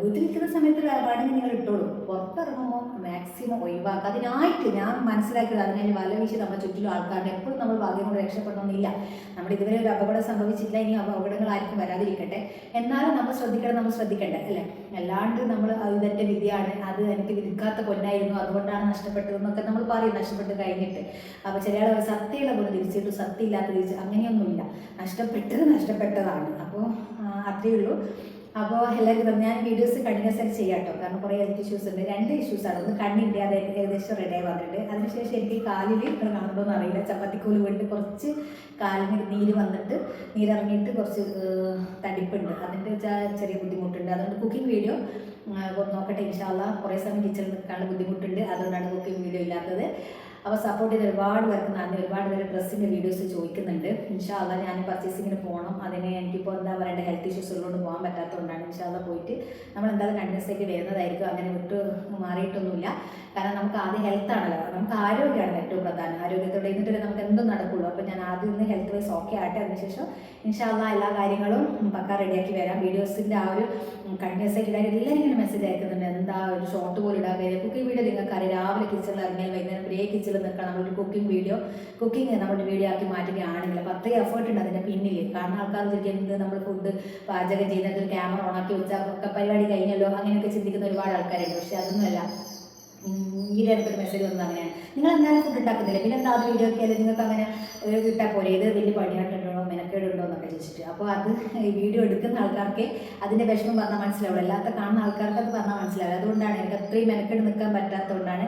വീട്ടിലിരിക്കുന്ന സമയത്ത് വേണമെങ്കിൽ നിങ്ങൾ ഇട്ടോളൂ. പുറത്തിറങ്ങുമ്പോൾ മാക്സിമം ഒഴിവാക്കുക. അതിനായിട്ട് ഞാൻ മനസ്സിലാക്കിയത് അതിനായി വല വീശി നമ്മുടെ ചുറ്റിലും ആൾക്കാരുടെ എപ്പോഴും നമ്മൾ ഭാഗ്യം കൊണ്ട് രക്ഷപ്പെടണമെന്നില്ല. നമ്മൾ ഇതുവരെ ഒരു അപകടം സംഭവിച്ചില്ല, ഇനി അപകടങ്ങൾ ആർക്കും വരാതിരിക്കട്ടെ. എന്നാലും നമ്മൾ ശ്രദ്ധിക്കണ്ടേ അല്ലേ? അല്ലാണ്ട് നമ്മൾ ഇതെൻ്റെ വിധിയാണ്, അത് എനിക്ക് വിധിക്കാത്ത പൊന്നായിരുന്നു, അതുകൊണ്ടാണ് നഷ്ടപ്പെട്ടതെന്നൊക്കെ നമ്മൾ പറയും നഷ്ടപ്പെട്ട് കഴിഞ്ഞിട്ട്. അപ്പോൾ ചില ആളുകൾ സത്യമുള്ള പോലെ തിരിച്ചിട്ടു, സത്യമില്ലാത്ത തിരിച്ച് അങ്ങനെയൊന്നുമില്ല. നഷ്ടപ്പെട്ടതാണ്. അപ്പോൾ അത്രയേ ഉള്ളൂ. അപ്പോൾ എല്ലാവർക്കും ഞാൻ വീഡിയോസ് കണ്ടിന്യൂസ് ആയിട്ട് ചെയ്യാം കേട്ടോ. കാരണം കുറേ ഹെൽത്ത് ഇഷ്യൂസ് ഉണ്ട്. 2 ഇഷ്യൂസാണ്. ഒന്ന് കണ്ണിൻ്റെ അത് ഏകദേശം റെഡിയായി വന്നിട്ടുണ്ട്. അതിനുശേഷം എനിക്ക് കാലിൽ നിങ്ങൾ കാണുന്നോന്ന് അറിയില്ല, ചപ്പാത്തിക്കോല് വീണ്ട് കുറച്ച് കാലിന് നീരിറങ്ങിയിട്ട് കുറച്ച് തടിപ്പുണ്ട്. അതിൻ്റെ ചെറിയ ബുദ്ധിമുട്ടുണ്ട്. അതുകൊണ്ട് കുക്കിംഗ് വീഡിയോ നോക്കട്ടെ ഇൻഷാല്ലാ. കുറേ സമയം കിച്ചണിൽ നിൽക്കാനുള്ള ബുദ്ധിമുട്ടുണ്ട്, അതുകൊണ്ടാണ് കുക്കിംഗ് വീഡിയോ ഇല്ലാത്തത്. അപ്പോൾ സപ്പോർട്ട് ചെയ്ത് ഒരുപാട് പേർക്ക് നന്ദി. ഒരുപാട് പേര് ഡ്രസ്സിൻ്റെ വീഡിയോസ് ചോദിക്കുന്നുണ്ട്. ഇൻഷാല്ലാ ഞാൻ പർച്ചേസിങ്ങിന് പോകണം. അതിന് എനിക്കിപ്പോൾ എന്താ പറയേണ്ട ഹെൽത്ത് ഇഷ്യൂസ് ഉള്ളതുകൊണ്ട് പോകാൻ പറ്റാത്തതുകൊണ്ടാണ്. ഇൻഷാല്ലാ പോയിട്ട് നമ്മൾ എന്തായാലും കണ്ടിന്യൂസ് ആയിട്ട് വരുന്നതായിരിക്കും. അങ്ങനെ വിട്ട് മാറിയിട്ടൊന്നുമില്ല. കാരണം നമുക്ക് ആദ്യം ഹെൽത്താണല്ലോ, നമുക്ക് ആരോഗ്യമാണ് ഏറ്റവും പ്രധാനം. ആരോഗ്യത്തോടെ ഇരുന്നിട്ട് നമുക്ക് എന്തും നടക്കുള്ളൂ. അപ്പോൾ ഞാൻ ആദ്യം ഇന്ന് ഹെൽത്ത് വൈസ് ഓക്കെ ആട്ടെ. അതിനുശേഷം ഇൻഷാല്ലാ എല്ലാ കാര്യങ്ങളും പക്ക റെഡിയാക്കി വരാം. വീഡിയോസിൻ്റെ ആ ഒരു കണ്ടിന്യൂസ് ആയിട്ട് എല്ലാവരും ഇങ്ങനെ മെസ്സേജ് അയക്കുന്നുണ്ട്, എന്താ ഒരു ഷോർട്ട് പോലും ഇടാൻ കഴിയും. കുക്കിംഗ് വീഡിയോ നിങ്ങൾക്കറിയാം, രാവിലെ കിച്ചണിൽ ഇറങ്ങിയാൽ വൈകുന്നേരം ബ്രേ കിച്ചണിൽ നിൽക്കണം. നമ്മളൊരു കുക്കിംഗ് നമ്മുടെ വീഡിയോ ആക്കി മാറ്റുകയാണെങ്കിൽ അപ്പോൾ അത്രയും എഫേർട്ട് ഉണ്ട് അതിൻ്റെ പിന്നിൽ. കാരണം ആൾക്കാർ വിചാരിക്കുന്നത് നമ്മൾ ഫുഡ് പാചകം ചെയ്യുന്നത് ക്യാമറ ഓണാക്കി വെച്ചാൽ ഒക്കെ പരിപാടി കഴിഞ്ഞല്ലോ അങ്ങനെയൊക്കെ ചിന്തിക്കുന്ന ഒരുപാട് ആൾക്കാരുണ്ട്. പക്ഷേ അതൊന്നുമല്ല. ഈ അടുത്തൊരു മെസ്സേജ് വന്നത് അങ്ങനെയാണ്, നിങ്ങൾ എന്തായാലും ഫുഡ് ഉണ്ടാക്കുന്നില്ല, പിന്നെ എന്താ അത് വീഡിയോ ഒക്കെ ആയാലും നിങ്ങൾക്ക് അങ്ങനെ കിട്ടാൻ പോലെ ഇത് വലിയ പണിയായിട്ടുണ്ടോ മെനക്കേടുണ്ടോ എന്നൊക്കെ ചോദിച്ചിട്ട്. അപ്പോൾ അത് ഈ വീഡിയോ എടുക്കുന്ന ആൾക്കാർക്ക് അതിൻ്റെ വിഷമം പറഞ്ഞാൽ മനസ്സിലാവുള്ളൂ, അല്ലാത്ത കാണുന്ന ആൾക്കാർക്ക് അത് പറഞ്ഞാൽ മനസ്സിലാവില്ല. അതുകൊണ്ടാണ് എനിക്ക് അത്രയും മെനക്കേട് നിൽക്കാൻ പറ്റാത്തതുകൊണ്ടാണ്.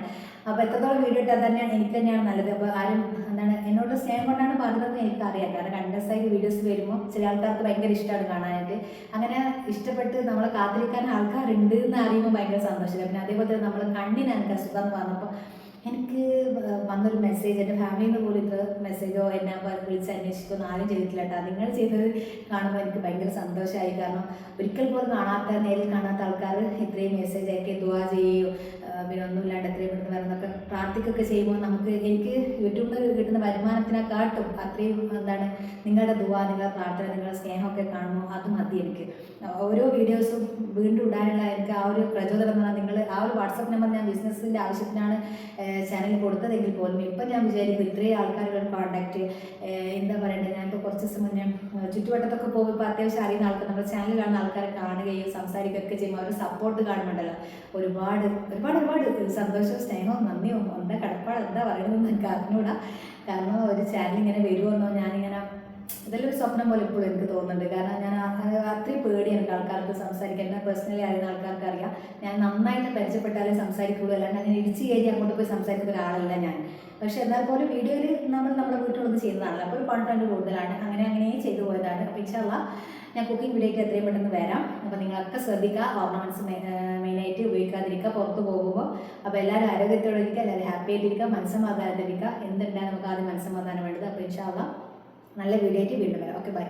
അപ്പോൾ എത്രത്തോളം വീഡിയോ ഇട്ടാൽ തന്നെയാണ് എനിക്ക് തന്നെയാണ് നല്ലത്. അപ്പോൾ ആരും എന്താണ് എന്നോട് സ്നേഹം കൊണ്ടാണ് പറഞ്ഞതെന്ന് എനിക്കറിയാം. കാരണം കണ്ടിന്യൂസ് ആയിട്ട് വീഡിയോസ് വരുമ്പോൾ ചില ആൾക്കാർക്ക് ഭയങ്കര ഇഷ്ടമാണ് കാണാനായിട്ട്. അങ്ങനെ ഇഷ്ടപ്പെട്ട് നമ്മളെ കാത്തിരിക്കാൻ ആൾക്കാരുണ്ട് എന്ന് അറിയുമ്പോൾ ഭയങ്കര സന്തോഷമില്ല. പിന്നെ അതേപോലെ തന്നെ നമ്മൾ കണ്ണിന് എനിക്ക് അസുഖം എന്ന് പറഞ്ഞപ്പോൾ എനിക്ക് വന്നൊരു മെസ്സേജ്, എൻ്റെ ഫാമിലിയിൽ നിന്ന് പോലും ഇത് മെസ്സേജോ എന്നെ വിളിച്ച് അന്വേഷിക്കുമെന്ന് ആരും ചെയ്തിട്ടില്ല കേട്ടോ. നിങ്ങൾ ചെയ്തത് കാണുമ്പോൾ എനിക്ക് ഭയങ്കര സന്തോഷമായി. കാരണം ഒരിക്കൽ പോലും നേരിൽ കാണാത്ത ആൾക്കാർ ഇത്രയും മെസ്സേജ് അയക്കി ദുആ ചെയ്യുകയോ പിന്നെ ഒന്നുമില്ലാണ്ട് എത്രയും പെട്ടെന്ന് വരുന്നൊക്കെ പ്രാർത്ഥിക്കുകയൊക്കെ ചെയ്യുമ്പോൾ എനിക്ക് യൂട്യൂബിൽ നിന്ന് കിട്ടുന്ന വരുമാനത്തിനെക്കാട്ടും അത്രയും എന്താണ് നിങ്ങളുടെ ദുആ, നിങ്ങളുടെ പ്രാർത്ഥന, നിങ്ങളുടെ സ്നേഹമൊക്കെ കാണുമ്പോൾ അത് മതി എനിക്ക്. ഓരോ വീഡിയോസും വീണ്ടും ഇടാനുള്ള എനിക്ക് ആ ഒരു പ്രചോദനം എന്ന് പറഞ്ഞാൽ നിങ്ങൾ ആ ഒരു വാട്സപ്പ് നമ്പർ ഞാൻ ബിസിനസ്സിൻ്റെ ആവശ്യത്തിനാണ് ചാനൽ കൊടുത്തതെങ്കിൽ പോലും ഇപ്പം ഞാൻ വിചാരിക്കും ഇത്രയും ആൾക്കാരുടെ കോൺടാക്റ്റ് എന്താ പറയണ്ടത്. ഞാനിപ്പോൾ കുറച്ച് ദിവസം മുന്നേ ചുറ്റുവട്ടത്തൊക്കെ പോകുമ്പോൾ ഇപ്പോൾ അത്യാവശ്യം അറിയുന്ന ആൾക്കാർ നമ്മുടെ ചാനൽ കാണുന്ന ആൾക്കാരെ കാണുകയും സംസാരിക്കുകയൊക്കെ ചെയ്യുമ്പോൾ അവർ സപ്പോർട്ട് കാണുന്നുണ്ടല്ലോ. ഒരുപാട് ഒരുപാട് ഒരുപാട് സന്തോഷവും സ്നേഹവും നന്ദിയും എന്താ കടപ്പാട് എന്താ പറയുന്നതെന്ന് എനിക്ക് അറിഞ്ഞൂടാ. കാരണം ഒരു ചാനൽ ഇങ്ങനെ വരുമെന്നോ ഞാനിങ്ങനെ ഇതെല്ലാം ഒരു സ്വപ്നം പോലെ ഇപ്പോഴും എനിക്ക് തോന്നുന്നുണ്ട്. കാരണം ഞാൻ അത്രയും പേടിയാണ് എനിക്ക് ആൾക്കാർക്ക് സംസാരിക്കാൻ. എന്നെ പേഴ്സണലി അറിയുന്ന ആൾക്കാർക്ക് അറിയാം ഞാൻ നന്നായിട്ട് പരിചയപ്പെട്ടാലേ സംസാരിക്കുള്ളൂ, അല്ലാണ്ട് അങ്ങനെ ഇടിച്ച് കയറി അങ്ങോട്ട് പോയി സംസാരിക്കുന്ന ഒരാളല്ല ഞാൻ. പക്ഷെ എന്നാൽ പോലും വീഡിയോയിൽ നമ്മുടെ വീട്ടിലൊന്ന് ചെയ്യുന്നതാണല്ലോ, അപ്പോൾ ഒരു കോൺഫിഡൻറ്റ് കൂടുതലാണ്. അങ്ങനെ ചെയ്തു പോയതാണ്. അപ്പോൾ ഇൻഷാ അല്ലാഹ് ഞാൻ കുക്കിംഗ് വീഡിയോയ്ക്ക് എത്രയും പെട്ടെന്ന് വരാം. അപ്പോൾ നിങ്ങളൊക്കെ ശ്രദ്ധിക്കുക, ഓർണമെൻറ്റ്സ് മെയിനായിട്ട് ഉപയോഗിക്കാതിരിക്കുക പുറത്ത് പോകുമ്പോൾ. അപ്പോൾ എല്ലാവരും ആരോഗ്യത്തോടെ ഇരിക്കുക, എല്ലാവരും ഹാപ്പി ആയിട്ടിരിക്കുക, മനസ്സമാധാനത്തിരിക്കുക. എന്തുണ്ടാകും നമുക്ക് ആദ്യം മനസ്സമാധാനം വേണ്ടത്. അപ്പോൾ ഇൻഷാ അല്ലാഹ് നല്ല വീഡിയോ ആയിട്ട് വീണ്ടും വരാം. Okay, by.